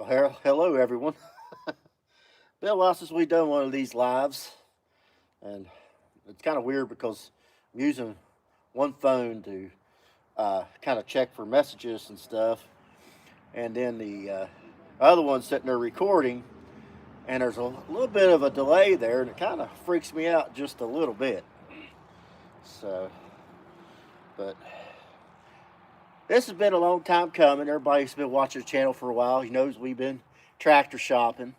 Well, hello everyone. Been a while since we've done one of these lives, and it's kind of weird because I'm using one phone to kind of check for messages and stuff, and then the other one's sitting there recording, and there's a little bit of a delay there, and it kind of freaks me out just a little bit. So, but this has been a long time coming. Everybody's been watching the channel for a while. He knows we've been tractor shopping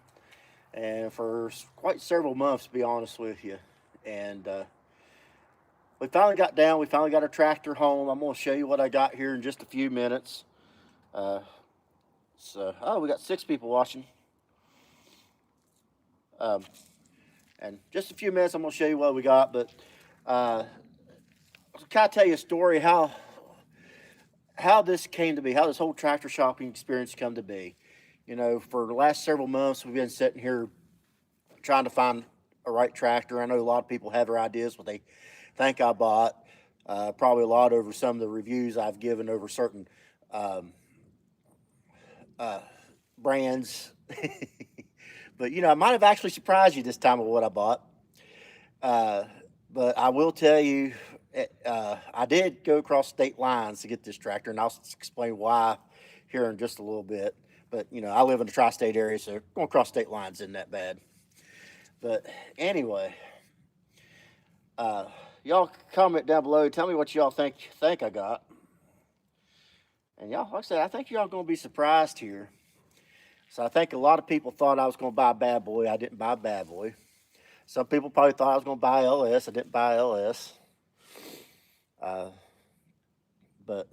and for quite several months, to be honest with you. And we finally got down. We finally got our tractor home. I'm going to show you what I got here in just a few minutes. We got 6 people watching. And just a few minutes, I'm going to show you what we got. But I'll kind of tell you a story how this came to be, how this whole tractor shopping experience come to be. You know, for the last several months, we've been sitting here trying to find a right tractor. I know a lot of people have their ideas what they think I bought. Probably a lot over some of the reviews I've given over certain brands. But, you know, I might have actually surprised you this time with what I bought. But I will tell you, I did go across state lines to get this tractor, and I'll explain why here in just a little bit. But, you know, I live in the tri-state area, so going across state lines isn't that bad. But anyway, y'all comment down below. Tell me what y'all think I got. And y'all, like I said, I think y'all gonna be surprised here. So I think a lot of people thought I was gonna buy a bad boy. I didn't buy a bad boy. Some people probably thought I was gonna buy LS. I didn't buy LS. But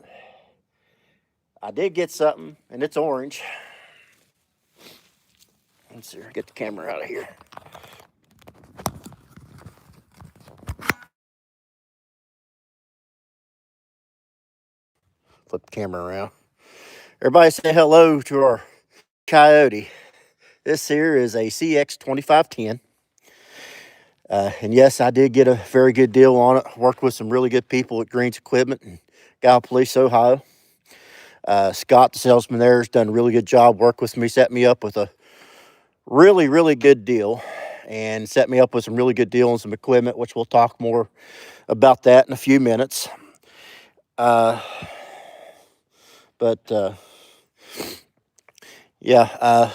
I did get something, and it's orange. Let's see, get the camera out of here. Flip the camera around. Everybody say hello to our Coyote. This here is a CX2510. And yes, I did get a very good deal on it. Worked with some really good people at Green's Equipment in Gallipolis, Ohio. Scott, the salesman there, has done a really good job. Worked with me, set me up with a really, really good deal, and set me up with some really good deal on some equipment, which we'll talk more about that in a few minutes.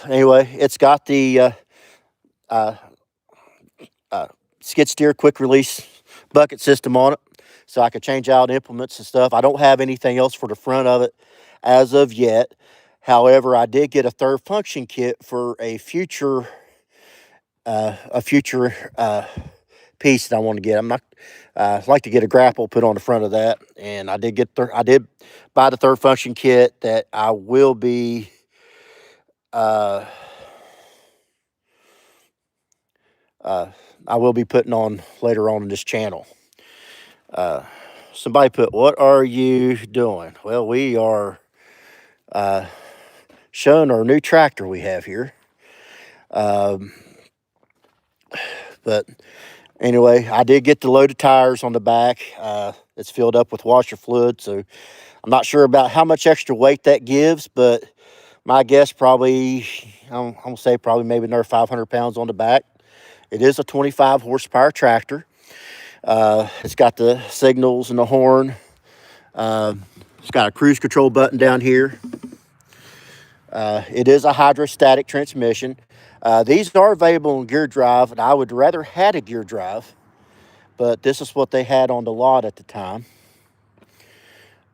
Anyway, it's got the skid steer quick release bucket system on it, so I could change out implements and stuff. I don't have anything else for the front of it as of yet. However, I did get a third function kit for a future piece that I want to get. I'm not I'd like to get a grapple put on the front of that, and I did buy the third function kit that I will be putting on later on in this channel. Somebody put, "What are you doing?" Well, we are showing our new tractor we have here. But anyway, I did get the loaded tires on the back. It's filled up with washer fluid, so I'm not sure about how much extra weight that gives, but my guess probably, I'm going to say probably maybe another 500 pounds on the back. It is a 25 horsepower tractor. It's got the signals and the horn. It's got a cruise control button down here. It is a hydrostatic transmission. These are available in gear drive, and I would rather had a gear drive, but this is what they had on the lot at the time.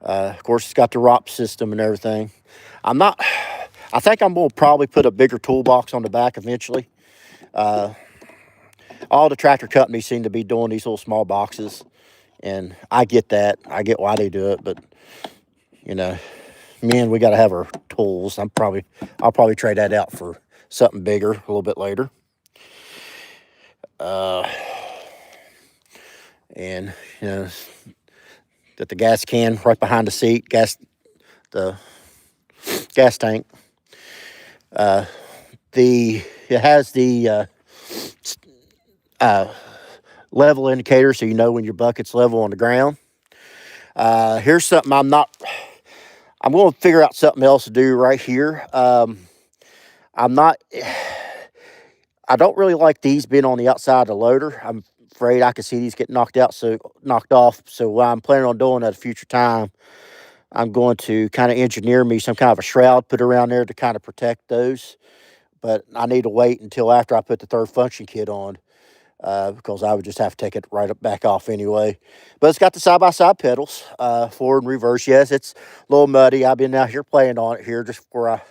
Of course, it's got the ROP system and everything. I think I'm going to probably put a bigger toolbox on the back eventually. All the tractor companies seem to be doing these little small boxes, and I get that. I get why they do it, but, you know, we got to have our tools. I'll probably trade that out for something bigger a little bit later. And, you know, got the gas can right behind the seat, the gas tank. It has the level indicator, so you know when your bucket's level on the ground. Here's something I'm going to figure out something else to do right here. I'm not. I don't really like these being on the outside of the loader. I'm afraid I could see these get knocked off. So what I'm planning on doing at a future time, I'm going to kind of engineer me some kind of a shroud put around there to kind of protect those. But I need to wait until after I put the third function kit on, because I would just have to take it right up back off anyway. But it's got the side by side pedals, forward and reverse. Yes, it's a little muddy. I've been out here playing on it here just before I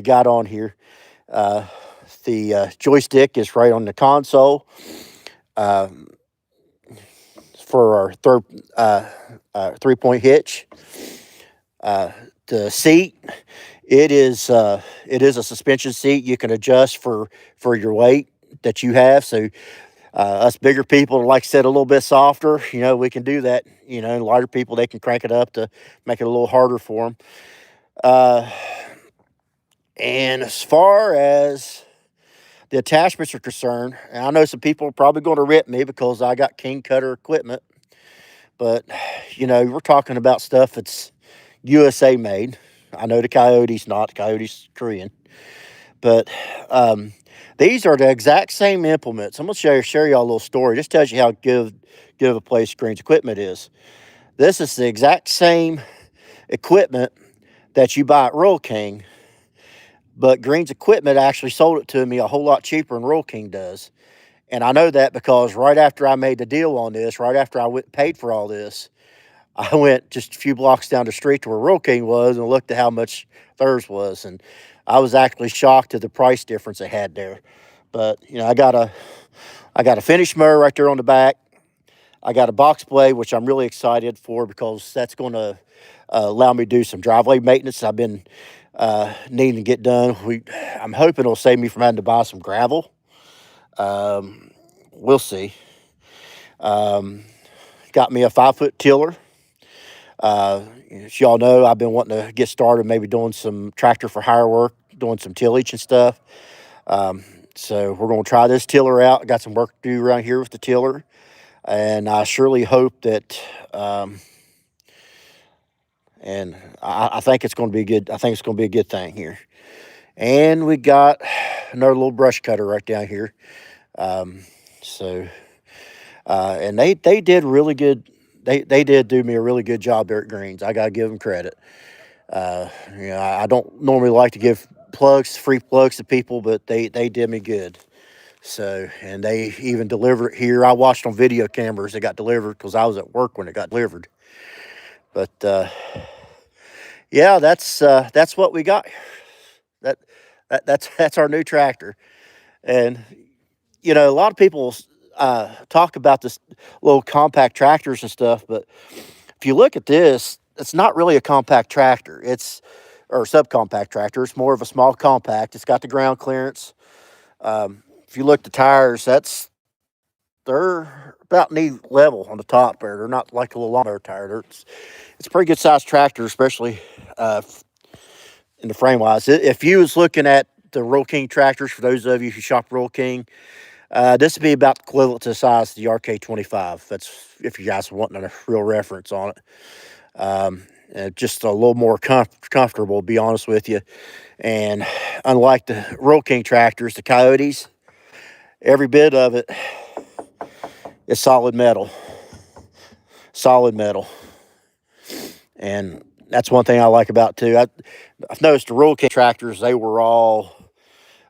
got on here. The joystick is right on the console. Um, for our third 3-point hitch. The seat, it is a suspension seat. You can adjust for your weight that you have. So us bigger people, like I said, a little bit softer. We can do that. Lighter people, they can crank it up to make it a little harder for them. And as far as the attachments are concerned, and I know some people are probably going to rip me because I got King Cutter equipment, but we're talking about stuff that's USA made. I know the Coyote's not. The Coyote's Korean, but these are the exact same implements. I'm gonna share y'all a little story. Just tells you how good a place Green's equipment is. This is the exact same equipment that you buy at Rural King, but Green's equipment actually sold it to me a whole lot cheaper than Rural King does. And I know that because right after I made the deal on this, right after I paid for all this, I went just a few blocks down the street to where Rural King was and looked at how much theirs was. And I was actually shocked at the price difference they had there. But, I got a finish mower right there on the back. I got a box blade, which I'm really excited for because that's going to allow me to do some driveway maintenance I've been needing to get done. I'm hoping it'll save me from having to buy some gravel. We'll see. Got me a 5-foot tiller. As y'all know, I've been wanting to get started, maybe doing some tractor for hire work, doing some tillage and stuff. So we're going to try this tiller out. Got some work to do around here with the tiller. And I surely hope that, and I think it's going to be good. I think it's going to be a good thing here. And we got another little brush cutter right down here. And they did really good. They did do me a really good job there at Greens. I got to give them credit. I don't normally like to give free plugs to people, but they did me good. So, and they even delivered it here. I watched on video cameras. It got delivered because I was at work when it got delivered. But yeah, that's what we got. That's our new tractor. And a lot of people talk about this little compact tractors and stuff, but if you look at this, it's not really a compact tractor. Or subcompact tractor. It's more of a small compact. It's got the ground clearance. If you look at the tires, they're about knee level on the top there. They're not like a little lawnmower tire. It's a pretty good sized tractor, especially in the frame wise. If you was looking at the Rural King tractors, for those of you who shop Rural King, this would be about equivalent to the size of the RK25. That's if you guys are wanting a real reference on it. Just a little more comfortable, to be honest with you. And unlike the Rural King tractors, the Coyotes, every bit of it is solid metal. Solid metal. And that's one thing I like about it too. I've noticed the Rural King tractors, they were all,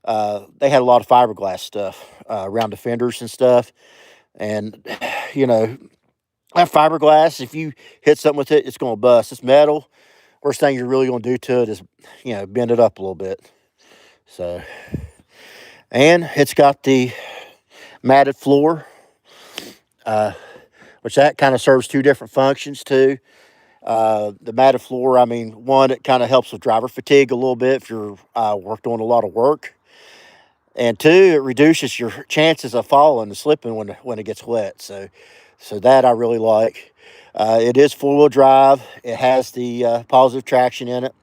they had a lot of fiberglass stuff around the fenders and stuff. And, that fiberglass, if you hit something with it, it's going to bust. It's metal. Worst thing you're really going to do to it is, bend it up a little bit. So, and it's got the matted floor, which that kind of serves two different functions too. The matted floor, one, it kind of helps with driver fatigue a little bit if you're doing a lot of work. And two, it reduces your chances of falling and slipping when it gets wet. So that I really like. It is 4-wheel drive. It has the positive traction in it.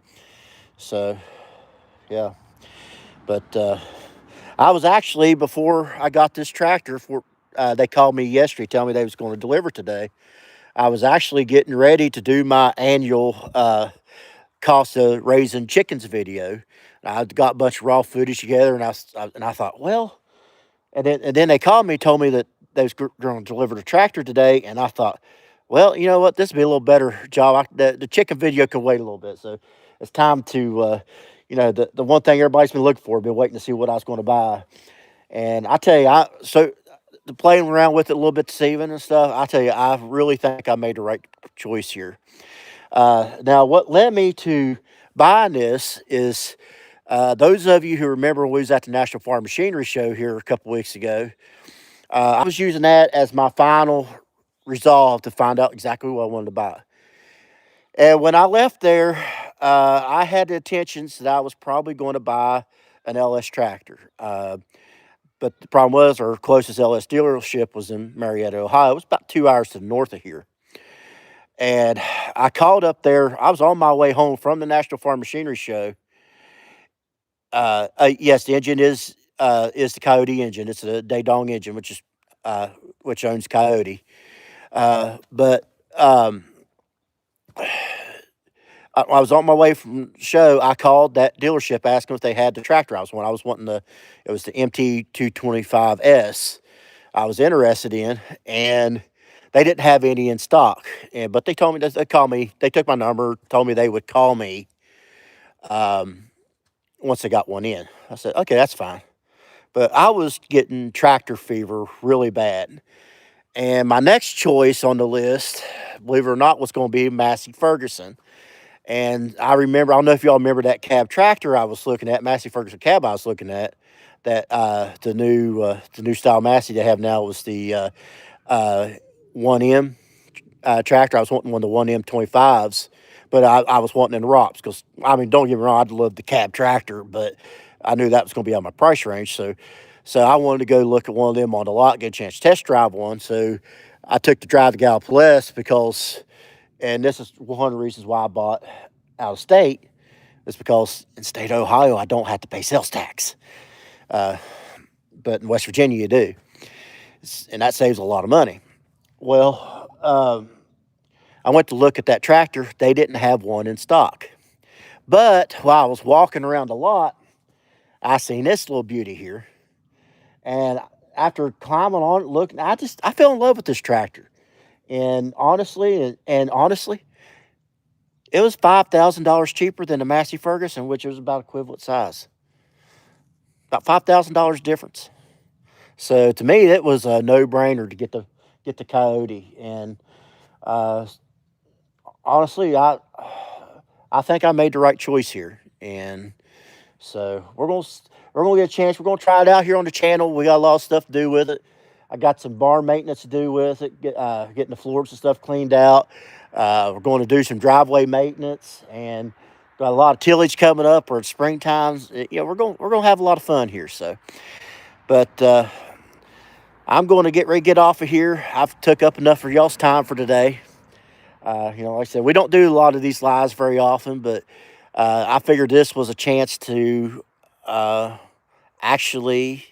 So, yeah. But I was actually, before I got this tractor, they called me yesterday telling me they was going to deliver today. I was actually getting ready to do my annual cost of raising chickens video. I got a bunch of raw footage together, and I thought, well, and then they called me, told me that they was going to deliver the tractor today, and I thought, well, you know what, this would be a little better job. The chicken video can wait a little bit, so it's time to, the one thing everybody's been looking for, been waiting to see what I was going to buy, and I tell you, the playing around with it a little bit this evening and stuff. I tell you, I really think I made the right choice here. Now, what led me to buying this is those of you who remember when we was at the National Farm Machinery Show here a couple weeks ago, I was using that as my final resolve to find out exactly what I wanted to buy. And when I left there, I had the intentions that I was probably going to buy an LS tractor. But the problem was our closest LS dealership was in Marietta, Ohio. It was about 2 hours to the north of here. And I called up there. I was on my way home from the National Farm Machinery Show. Yes, the engine is the Coyote engine. It's a Daedong engine, which owns Coyote. But I was on my way from the show. I called that dealership asking if they had the tractor I was wanting. It was the MT225S I was interested in, and they didn't have any in stock. But they told me that they called me. They took my number, told me they would call me once they got one in. I said, okay, that's fine. But I was getting tractor fever really bad. And my next choice on the list, believe it or not, was going to be Massey Ferguson. And I don't know if y'all remember that cab tractor I was looking at, Massey Ferguson cab I was looking at, that the new style Massey they have now was the 1M tractor. I was wanting one of the 1M 25s, but I was wanting in the ROPS because, don't get me wrong, I'd love the cab tractor, but I knew that was going to be out of my price range. So I wanted to go look at one of them on the lot, get a chance to test drive one. So I took the drive to Gallup West because, and this is one of the reasons why I bought out of state, is because in state of Ohio, I don't have to pay sales tax. But in West Virginia, you do. And that saves a lot of money. Well, I went to look at that tractor. They didn't have one in stock. But while I was walking around the lot, I seen this little beauty here. And after climbing on it, looking, I fell in love with this tractor. And honestly, it was $5,000 cheaper than the Massey Ferguson, which was about equivalent size. About $5,000 difference. So to me, it was a no-brainer to get the Coyote. And honestly, I think I made the right choice here. And so we're gonna get a chance. We're gonna try it out here on the channel. We got a lot of stuff to do with it. I got some barn maintenance to do with it, getting the floors and stuff cleaned out. We're going to do some driveway maintenance, and got a lot of tillage coming up, or springtime. We're going to have a lot of fun here. So, but I'm going to get ready to get off of here. I've took up enough of y'all's time for today. Like I said, we don't do a lot of these lives very often, but I figured this was a chance to actually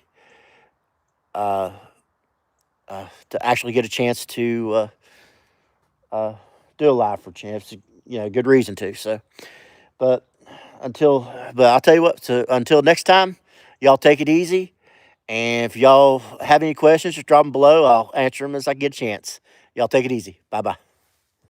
get a chance to do a live for chance. Good reason to. So, but I'll tell you what. So until next time, y'all take it easy. And if y'all have any questions, just drop them below. I'll answer them as I get a chance. Y'all take it easy. Bye bye.